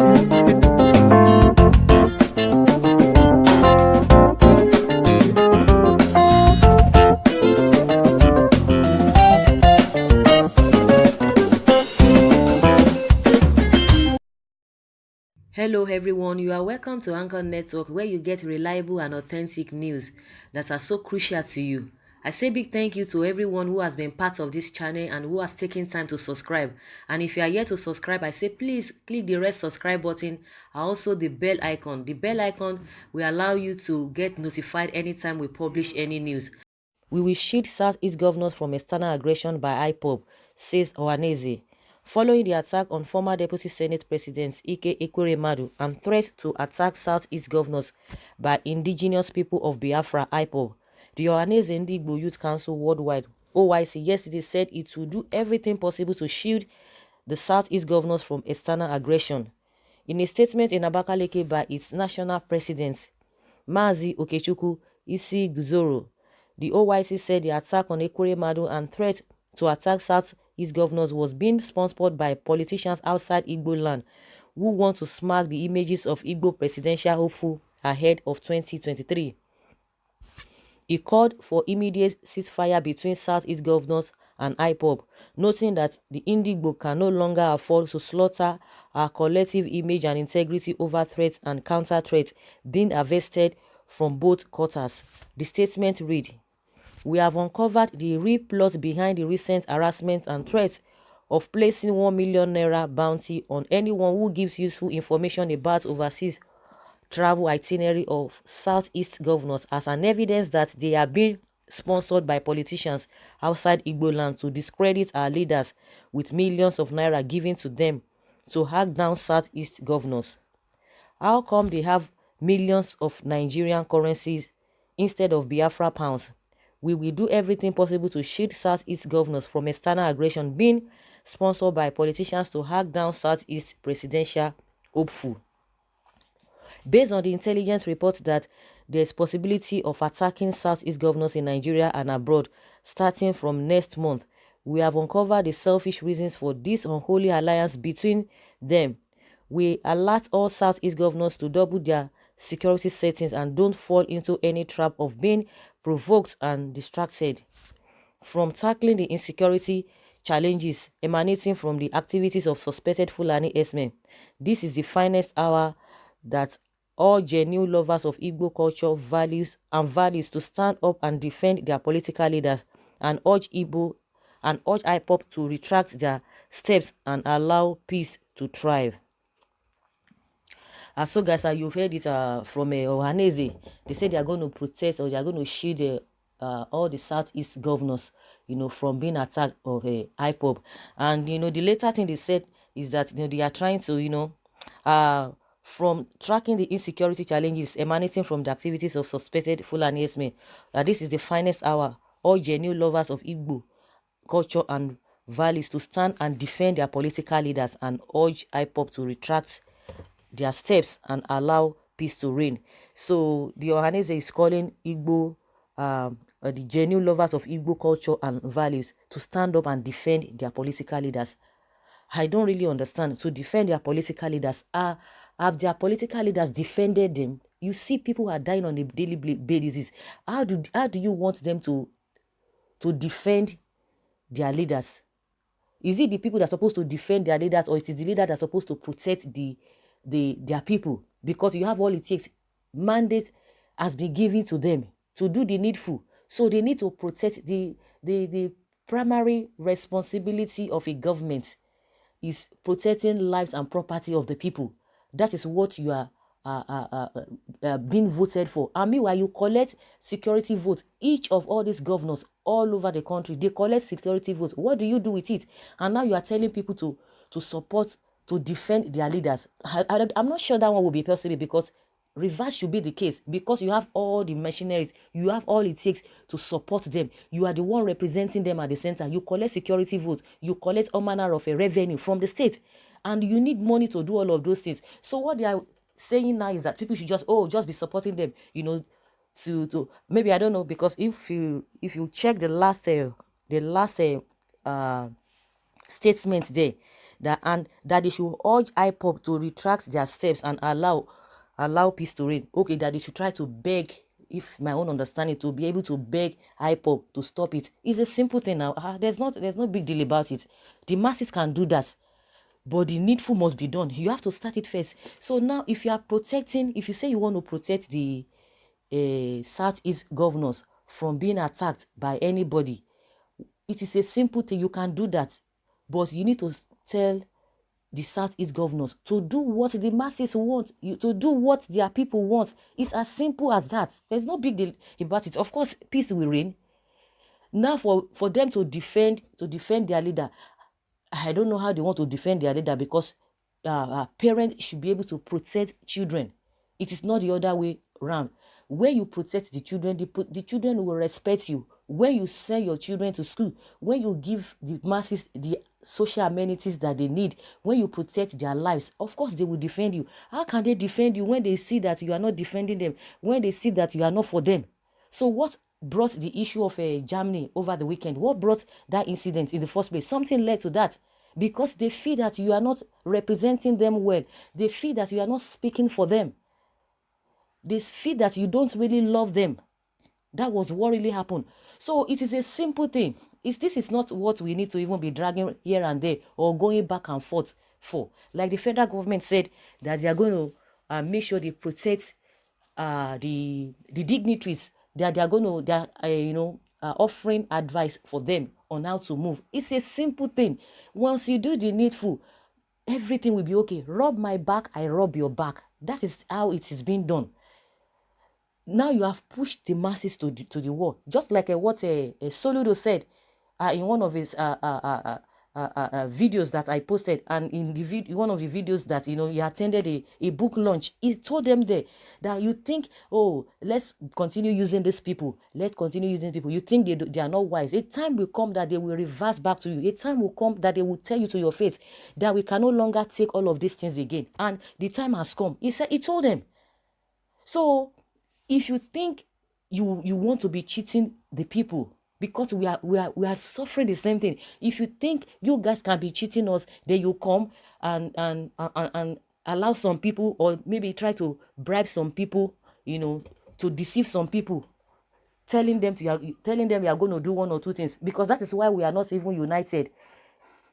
Hello everyone, you are welcome to Anchor Network where you get reliable and authentic news that are so crucial to you. I say big thank you to everyone who has been part of this channel and who has taken time to subscribe. And if you are yet to subscribe, I say please click the red subscribe button and also the bell icon. The bell icon will allow you to get notified anytime we publish any news. We will shield Southeast governors from external aggression by IPOB, says Ohanaeze. Following the attack on former Deputy Senate President Ike Ekweremadu and threat to attack Southeast governors by indigenous people of Biafra IPOB, the Ohanaeze Ndigbo Youth Council Worldwide OYC yesterday said it will do everything possible to shield the Southeast governors from external aggression. In a statement in Abakaleke by its national president, Mazi Okechukwu Isi Guzoro, the OYC said the attack on Ekweremadu and threat to attack South-East governors was being sponsored by politicians outside Igbo land who want to smack the images of Igbo presidential hopeful ahead of 2023. He called for immediate ceasefire between Southeast governors and IPOB, noting that the Indigbo can no longer afford to slaughter our collective image and integrity over threats and counter-threats being harvested from both quarters. The statement read, "We have uncovered the real plot behind the recent harassment and threat of placing 1 million naira bounty on anyone who gives useful information about overseas travel itinerary of Southeast governors as an evidence that they are being sponsored by politicians outside Igbo land to discredit our leaders with millions of naira given to them to hack down Southeast governors. How come they have millions of Nigerian currencies instead of Biafra pounds? We will do everything possible to shield Southeast governors from external aggression being sponsored by politicians to hack down Southeast presidential hopeful. Based on the intelligence report that there's possibility of attacking Southeast governors in Nigeria and abroad starting from next month, we have uncovered the selfish reasons for this unholy alliance between them. We alert all Southeast governors to double their security settings and don't fall into any trap of being provoked and distracted from tackling the insecurity challenges emanating from the activities of suspected Fulani herdsmen. This is the finest hour that all genuine lovers of Igbo culture, values to stand up and defend their political leaders and urge IPOP to retract their steps and allow peace to thrive." So guys, you've heard it from Ohanaeze. They say they are going to protest or they are going to shield all the Southeast governors, from being attacked of IPOB. And, the later thing they said is that, they are trying to, from tracking the insecurity challenges emanating from the activities of suspected Fulani herdsmen, that this is the finest hour, all genuine lovers of Igbo culture and values to stand and defend their political leaders and urge IPOP to retract their steps and allow peace to reign. So the Ohanaeze is calling Igbo, the genuine lovers of Igbo culture and values to stand up and defend their political leaders. I don't really understand. To defend their political leaders, have their political leaders defended them? You see people are dying on a daily basis. How do you want them to defend their leaders? Is it the people that are supposed to defend their leaders, or it is the leader that's supposed to protect their people? Because you have all it takes. Mandate has been given to them to do the needful. So they need to protect the primary responsibility of a government is protecting lives and property of the people. That is what you are being voted for. And meanwhile, you collect security votes. Each of all these governors all over the country, they collect security votes. What do you do with it? And now you are telling people to support, to defend their leaders. I'm not sure that one will be possible, because reverse should be the case, because you have all the machineries, you have all it takes to support them. You are the one representing them at the center. You collect security votes, you collect all manner of a revenue from the state, and you need money to do all of those things. So what they are saying now is that people should just be supporting them, to maybe, I don't know, because if you check the last uh statement there, and that they should urge IPOB to retract their steps and allow peace to reign. Okay, that they should try to beg, if my own understanding, to be able to beg IPOB to stop it. It's a simple thing now. There's no big deal about it. The masses can do that, but the needful must be done. You have to start it first. So now, if you are protecting, if you say you want to protect the Southeast governors from being attacked by anybody, it is a simple thing. You can do that, but you need to tell the Southeast governors to do what the masses want, to do what their people want. It's as simple as that. There's no big deal about it. Of course, peace will reign. Now, for them to defend their leader, I don't know how they want to defend their leader, because parents should be able to protect children. It is not the other way around. When you protect the children, the children will respect you. When you send your children to school, when you give the masses the social amenities that they need, when you protect their lives, of course they will defend you. How can they defend you when they see that you are not defending them, when they see that you are not for them? So what brought the issue of Germany over the weekend? What brought that incident in the first place? Something led to that, because they feel that you are not representing them well. They feel that you are not speaking for them. They feel that you don't really love them. That was what really happened. So it is a simple thing. This is not what we need to even be dragging here and there or going back and forth for. Like the federal government said that they are going to make sure they protect the dignitaries, that they are going to offering advice for them on how to move. It's a simple thing. Once you do the needful, everything will be okay. Rub my back, I rub your back. That is how it is being done. Now you have pushed the masses to the wall, just like what Soludo said in one of his videos that I posted, and in one of the videos that he attended a book launch. He told them there that you think, oh, let's continue using these people, let's continue using people. You think they are not wise. A time will come that they will reverse back to you. A time will come that they will tell you to your face that we can no longer take all of these things again, and the time has come. He told them. So if you think you want to be cheating the people, because we are suffering the same thing. If you think you guys can be cheating us, then you come and allow some people, or maybe try to bribe some people, to deceive some people, telling them you are going to do one or two things, because that is why we are not even united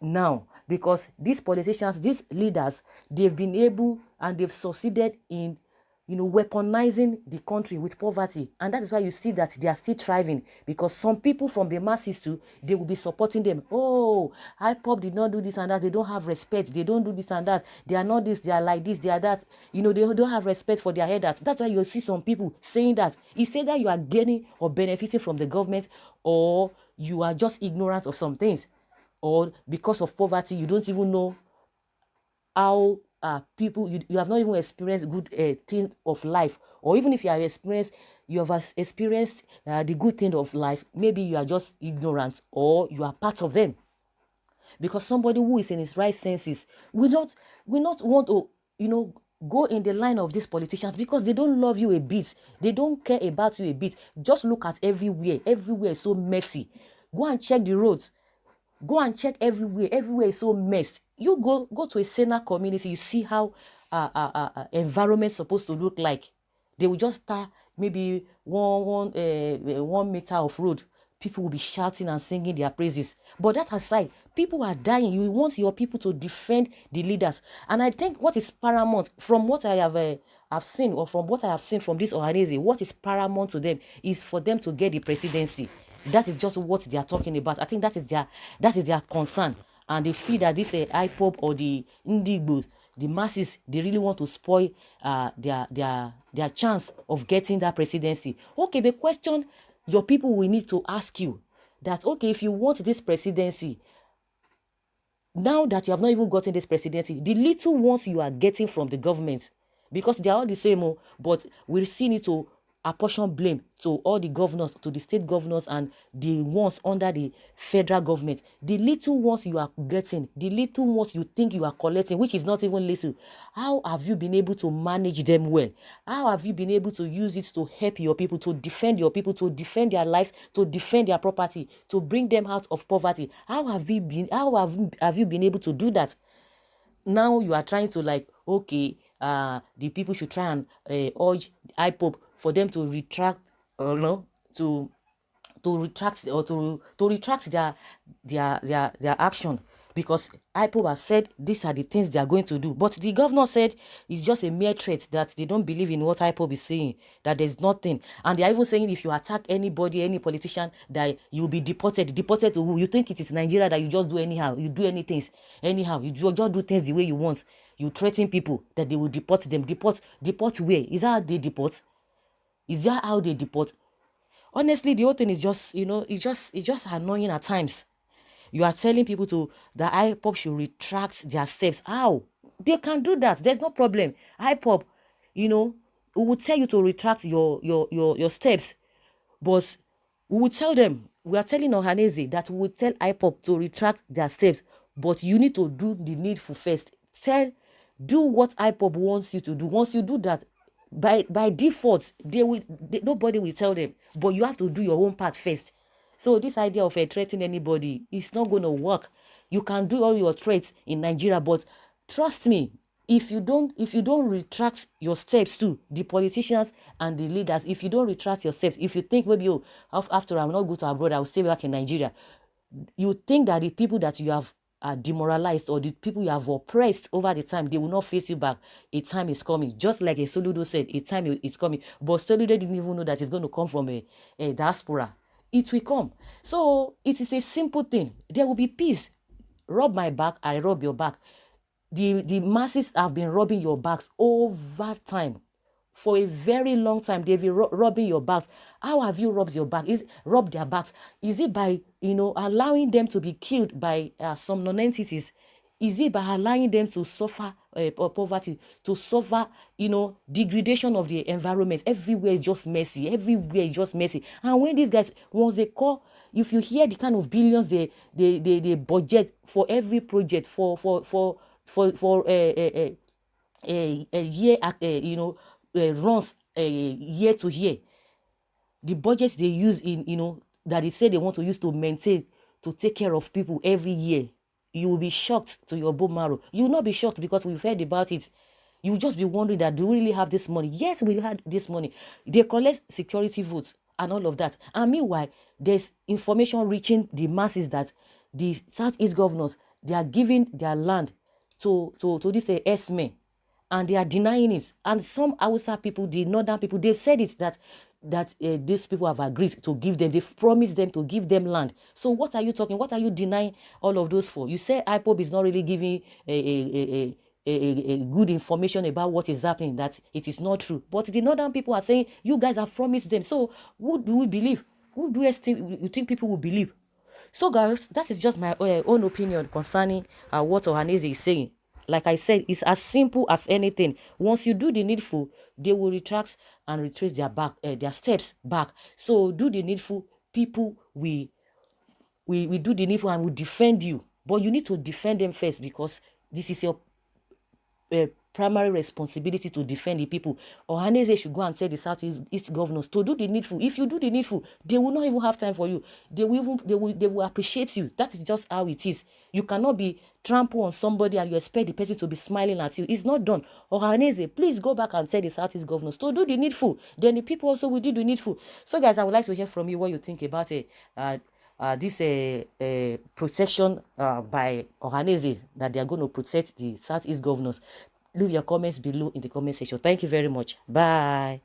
now, because these politicians, these leaders, they've been able and they've succeeded in weaponizing the country with poverty. And that is why you see that they are still thriving, because some people from the masses too, they will be supporting them. Oh, IPOB did not do this and that. They don't have respect. They don't do this and that. They are not this. They are like this. They are that. They don't have respect for their headers. That's why you see some people saying that. It's either you are gaining or benefiting from the government, or you are just ignorant of some things, or because of poverty, you don't even know how people, you have not even experienced good thing of life, or even if you have experienced the good thing of life, maybe you are just ignorant, or you are part of them. Because somebody who is in his right senses will not want to go in the line of these politicians, because they don't love you a bit. They don't care about you a bit. Just look at everywhere is so messy. Go and check the roads. Go and check everywhere. Everywhere is so messed. You go to a Sena community, you see how environment supposed to look like. They will just start maybe 1 meter of road. People will be shouting and singing their praises. But that aside, people are dying. You want your people to defend the leaders. And I think what is paramount, from what I have seen, or from what I have seen from this Ohanaeze, what is paramount to them is for them to get the presidency. That is just what they are talking about. I think that is their concern. And they feel that this IPOB or the Indigbos, the masses, they really want to spoil their chance of getting that presidency. Okay, the question your people will need to ask you that, okay, if you want this presidency, now that you have not even gotten this presidency, the little ones you are getting from the government, because they are all the same, but we still need to apportion blame to all the governors, to the state governors, and the ones under the federal government. The little ones you are getting, the little ones you think you are collecting, which is not even little, how have you been able to manage them well? How have you been able to use it to help your people, to defend your people, to defend their lives, to defend their property, to bring them out of poverty? How have you been able to do that? now you are trying to like, okay, the people should try and urge IPOB for them to retract, no, to retract or to retract their action, because IPOB has said these are the things they are going to do. But the governor said it's just a mere threat, that they don't believe in what IPOB is saying, that there's nothing. And they are even saying if you attack anybody, any politician, that you'll be deported. Deported to who? You think it is Nigeria that you just do anyhow? You do anything anyhow. You just do things the way you want. You threaten people that they will deport them. Deport where? Is that how they deport? Is that how they deport? Honestly, the whole thing is just, it's just annoying at times. You are telling people to that IPOB should retract their steps. How? They can do that. There's no problem. IPOB, we will tell you to retract your steps, but we will tell them, we are telling Ohanaeze that we will tell IPOB to retract their steps, but you need to do the needful first. Do what IPOB wants you to do. Once you do that, by default, nobody will tell them, but you have to do your own part first. So this idea of threatening anybody is not going to work. You can do all your threats in Nigeria, but trust me, if you don't retract your steps too, the politicians and the leaders, if you don't retract your steps, if you think maybe, oh, after I'm not go to abroad, I will stay back in Nigeria, you think that the people that you have demoralized, or the people you have oppressed over the time, they will not face you back. A time is coming, just like a Soludo said, a time is coming. But Soludo didn't even know that it's going to come from a diaspora. It will come. So it is a simple thing. There will be peace. Rub my back, I rub your back. The masses have been rubbing your backs over time. For a very long time, they've been rubbing your backs. How have you rubbed your back? Rubbed their backs? Is it by allowing them to be killed by some non-entities? Is it by allowing them to suffer poverty, to suffer degradation of the environment? Everywhere is just messy. Everywhere is just messy. And when these guys, once they call, if you hear the kind of billions they budget for every project, for a year, runs year to year, the budgets they use in that they say they want to use to maintain, to take care of people every year, you will be shocked to your bone marrow. You will not be shocked because we've heard about it. You will just be wondering that, do we really have this money? Yes, we had this money. They collect security votes and all of that. And meanwhile, there's information reaching the masses that the Southeast governors, they are giving their land to this S-men, and they are denying it. And some Hausa people, the northern people, they've said it, that these people have agreed to give them, they've promised them to give them land. So what are you talking? What are you denying all of those for? You say IPOB is not really giving a good information about what is happening, that it is not true. But the northern people are saying you guys have promised them. So who do we believe? Who do you think people will believe? So guys, that is just my own opinion concerning what Ohanaeze is saying. Like I said, it's as simple as anything. Once you do the needful, they will retract and retrace their steps back. So do the needful. People we do the needful and we defend you. But you need to defend them first, because this is your primary responsibility to defend the people. Ohanaeze should go and tell the Southeast governors to do the needful. If you do the needful, they will not even have time for you. They will appreciate you. That is just how it is. You cannot be trample on somebody and you expect the person to be smiling at you. It's not done. Ohanaeze, please go back and tell the Southeast governors to do the needful. Then the people also will do the needful. So guys, I would like to hear from you what you think about this protection by Ohanaeze, that they are going to protect the Southeast governors. Leave your comments below in the comment section. Thank you very much. Bye.